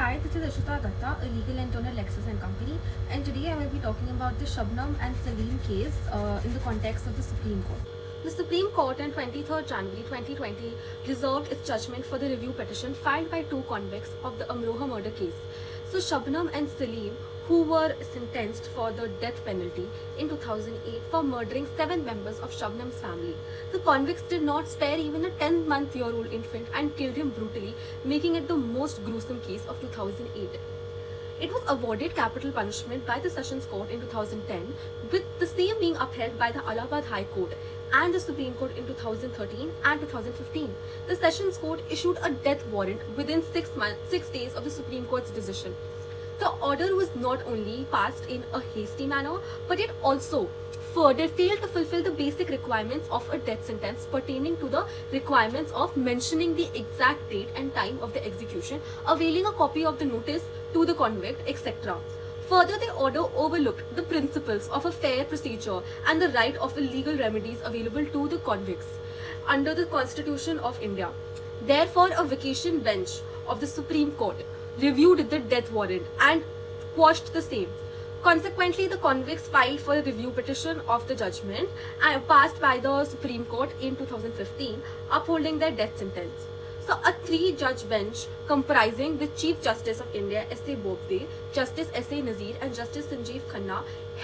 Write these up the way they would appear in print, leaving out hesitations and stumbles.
Hi, this is Ashita Datta, a legal intern at Lexis & Company, and today I will be talking about the Shabnam and Salim case in the context of the Supreme Court. The Supreme Court on 23rd January 2020 reserved its judgment for the review petition filed by two convicts of the Amroha murder case. So Shabnam and Salim, who were sentenced for the death penalty in 2008 for murdering 7 members of Shabnam's family. The convicts did not spare even a 10-month-old infant and killed him brutally, making it the most gruesome case of 2008. It was awarded capital punishment by the Sessions Court in 2010, with the same being upheld by the Allahabad High Court and the Supreme Court in 2013 and 2015. The Sessions Court issued a death warrant within 6 days of the Supreme Court's decision. The order was not only passed in a hasty manner, but it also further failed to fulfill the basic requirements of a death sentence pertaining to the requirements of mentioning the exact date and time of the execution, availing a copy of the notice to the convict, etc. Further, the order overlooked the principles of a fair procedure and the right of legal remedies available to the convicts under the Constitution of India. Therefore, a vacation bench of the Supreme Court reviewed the death warrant and quashed the same. Consequently, the convicts filed for a review petition of the judgment passed by the Supreme Court in 2015, upholding their death sentence. So, a 3-judge bench comprising the Chief Justice of India, S.A. Bobde, Justice S.A. Nazir and Justice Sanjeev Khanna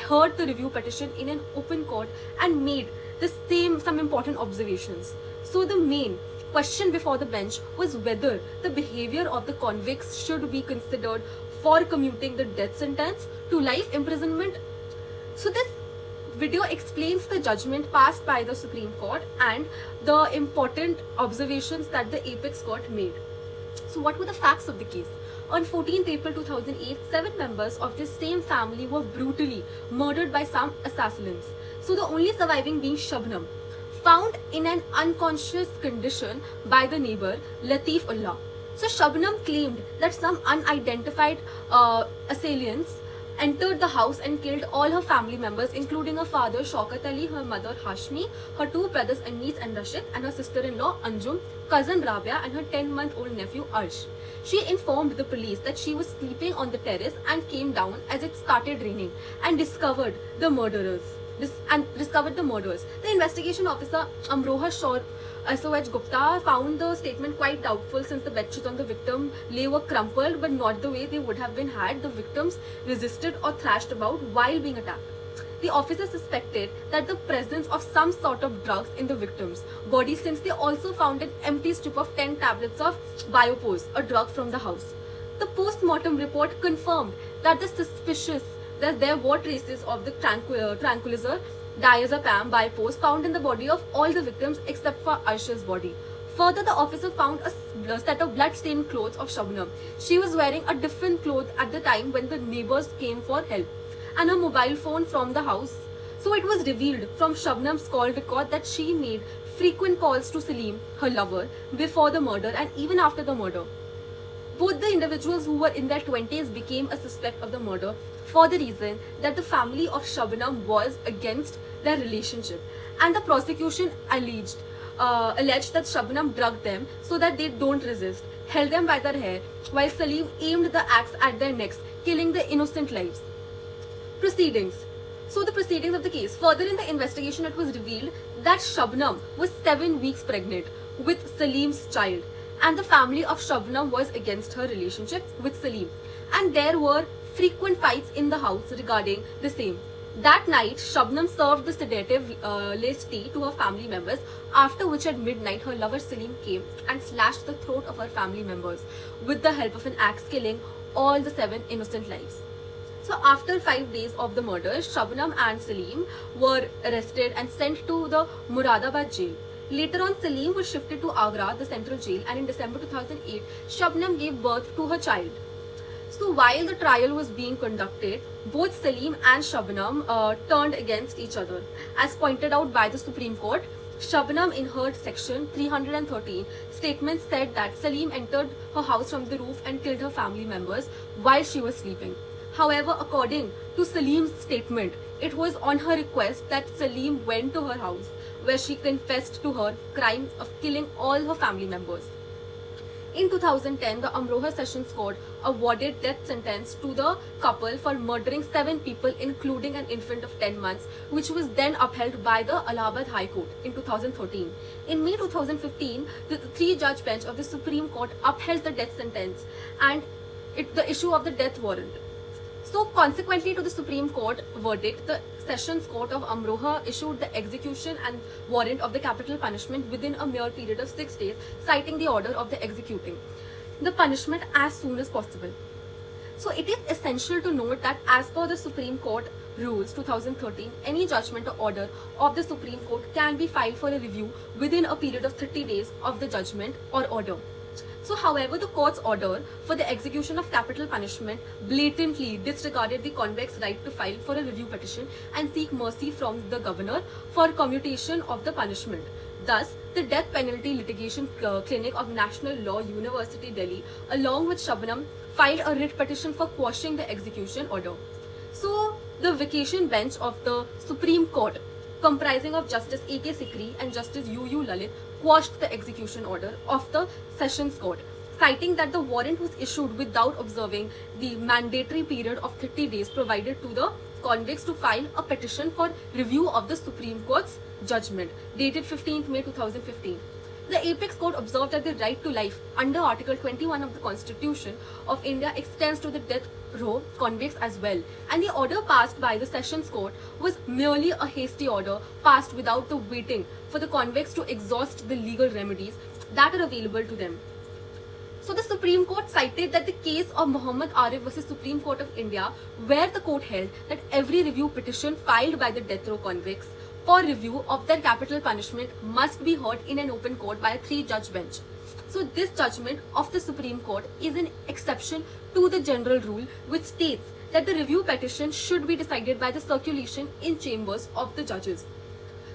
heard the review petition in an open court and made some important observations. So, the main question before the bench was whether the behavior of the convicts should be considered for commuting the death sentence to life imprisonment. So this video explains the judgment passed by the Supreme Court and the important observations that the Apex Court made. So what were the facts of the case? On 14th April 2008, 7 members of this same family were brutally murdered by some assassins. So the only surviving being Shabnam, found in an unconscious condition by the neighbor Latif Ullah. So Shabnam claimed that some unidentified assailants entered the house and killed all her family members, including her father Shaukat Ali, her mother Hashmi, her 2 brothers Anis and Rashid, and her sister-in-law Anjum, cousin Rabia, and her 10-month-old nephew Arsh. She informed the police that she was sleeping on the terrace and came down as it started raining and discovered the murderers. The investigation officer Amroha SOH Gupta found the statement quite doubtful, since the bedsheets on the victim were crumpled, but not the way they would have been had the victims resisted or thrashed about while being attacked. The officer suspected that the presence of some sort of drugs in the victim's body, since they also found an empty strip of 10 tablets of Biopos, a drug from the house. The post-mortem report confirmed that there were traces of the tranquilizer diazepam Biopos found in the body of all the victims except for Arsha's body. Further, the officer found a set of blood-stained clothes of Shabnam. She was wearing a different cloth at the time when the neighbors came for help, and her mobile phone from the house. So it was revealed from Shabnam's call record that she made frequent calls to Salim, her lover, before the murder and even after the murder. Both the individuals who were in their 20s became a suspect of the murder for the reason that the family of Shabnam was against their relationship, and the prosecution alleged that Shabnam drugged them so that they don't resist, held them by their hair, while Salim aimed the axe at their necks, killing the innocent lives. Proceedings. So the proceedings of the case. Further in the investigation, it was revealed that Shabnam was 7 weeks pregnant with Salim's child, and the family of Shabnam was against her relationship with Salim, and there were frequent fights in the house regarding the same. That night, Shabnam served the sedative laced tea to her family members, after which at midnight her lover Salim came and slashed the throat of her family members with the help of an axe, killing all the 7 innocent lives. So after 5 days of the murder, Shabnam and Salim were arrested and sent to the Muradabad jail. Later on, Salim was shifted to Agra, the central jail, and in December 2008, Shabnam gave birth to her child. So while the trial was being conducted, both Salim and Shabnam turned against each other. As pointed out by the Supreme Court, Shabnam in her section 313 statement said that Salim entered her house from the roof and killed her family members while she was sleeping. However, according to Salim's statement, it was on her request that Salim went to her house, where she confessed to her crime of killing all her family members. In 2010, the Amroha Sessions Court awarded death sentence to the couple for murdering 7 people, including an infant of 10 months, which was then upheld by the Allahabad High Court in 2013. In May 2015, the 3-judge bench of the Supreme Court upheld the death sentence and the issue of the death warrant. So consequently to the Supreme Court verdict, the Sessions Court of Amroha issued the execution and warrant of the capital punishment within a mere period of 6 days, citing the order of the executing the punishment as soon as possible. So it is essential to note that as per the Supreme Court rules 2013, any judgment or order of the Supreme Court can be filed for a review within a period of 30 days of the judgment or order. So, however, the court's order for the execution of capital punishment blatantly disregarded the convict's right to file for a review petition and seek mercy from the governor for commutation of the punishment. Thus, the Death Penalty Litigation Clinic of National Law University Delhi, along with Shabnam, filed a writ petition for quashing the execution order. So, the vacation bench of the Supreme Court, comprising of Justice A.K. Sikri and Justice U.U. Lalit, quashed the execution order of the Sessions Court, citing that the warrant was issued without observing the mandatory period of 30 days provided to the convicts to file a petition for review of the Supreme Court's judgment, dated 15th May 2015. The Apex Court observed that the right to life under Article 21 of the Constitution of India extends to the death row convicts as well, and the order passed by the Sessions Court was merely a hasty order passed without the waiting for the convicts to exhaust the legal remedies that are available to them. So the Supreme Court cited that the case of Muhammad Arif versus Supreme Court of India, where the court held that every review petition filed by the death row convicts for review of their capital punishment must be heard in an open court by a 3-judge bench. So this judgment of the Supreme Court is an exception to the general rule, which states that the review petition should be decided by the circulation in chambers of the judges.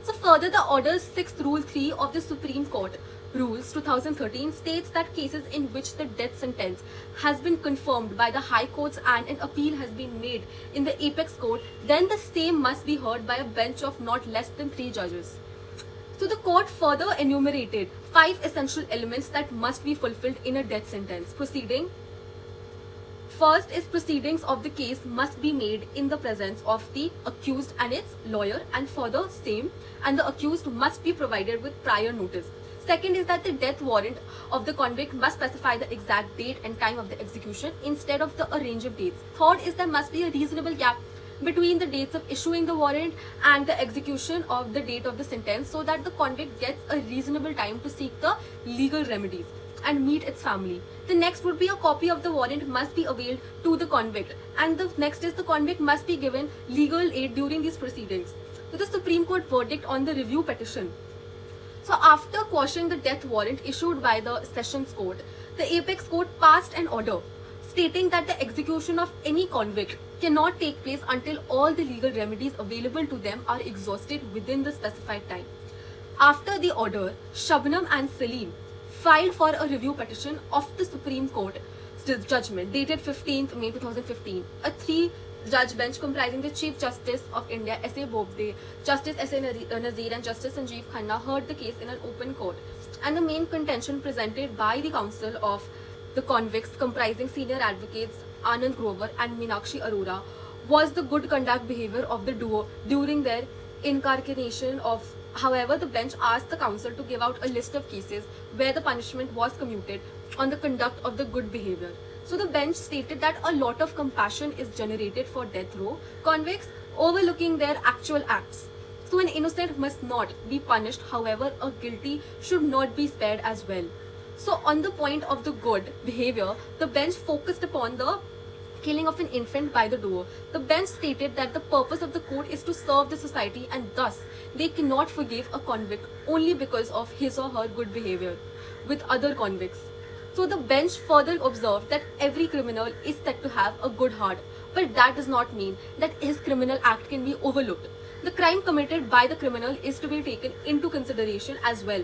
So further, the Order's 6th Rule 3 of the Supreme Court Rules 2013 states that cases in which the death sentence has been confirmed by the High Courts and an appeal has been made in the Apex Court, then the same must be heard by a bench of not less than 3 judges. So the court further enumerated 5 essential elements that must be fulfilled in a death sentence proceeding. First is proceedings of the case must be made in the presence of the accused and its lawyer, and further same and the accused must be provided with prior notice. Second is that the death warrant of the convict must specify the exact date and time of the execution instead of the range of dates. Third is there must be a reasonable gap between the dates of issuing the warrant and the execution of the date of the sentence, so that the convict gets a reasonable time to seek the legal remedies and meet its family. The next would be a copy of the warrant must be availed to the convict, and the next is the convict must be given legal aid during these proceedings. So the Supreme Court verdict on the review petition. So after quashing the death warrant issued by the Sessions Court, the Apex Court passed an order stating that the execution of any convict cannot take place until all the legal remedies available to them are exhausted within the specified time. After the order, Shabnam and Salim filed for a review petition of the Supreme Court judgment dated 15th May 2015. A 3-judge bench comprising the Chief Justice of India S.A. Bobde, Justice S.A. Nazir and Justice Sanjeev Khanna heard the case in an open court, and the main contention presented by the counsel of the convicts, comprising senior advocates Anand Grover and Meenakshi Arora, was the good conduct behavior of the duo during their incarceration of. However, the bench asked the counsel to give out a list of cases where the punishment was commuted on the conduct of the good behavior. So the bench stated that a lot of compassion is generated for death row convicts, overlooking their actual acts. So an innocent must not be punished, however, a guilty should not be spared as well. So on the point of the good behavior, the bench focused upon the killing of an infant by the duo. The bench stated that the purpose of the court is to serve the society, and thus they cannot forgive a convict only because of his or her good behavior with other convicts. So the bench further observed that every criminal is said to have a good heart, but that does not mean that his criminal act can be overlooked. The crime committed by the criminal is to be taken into consideration as well.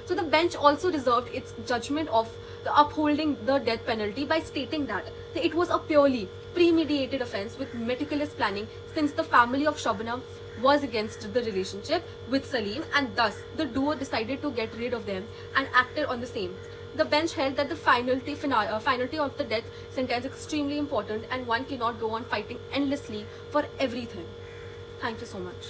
So the bench also reserved its judgment of the upholding the death penalty by stating that it was a purely premeditated offence with meticulous planning, since the family of Shabnam was against the relationship with Salim, and thus the duo decided to get rid of them and acted on the same. The bench held that the finality of the death sentence is extremely important and one cannot go on fighting endlessly for everything. Thank you so much.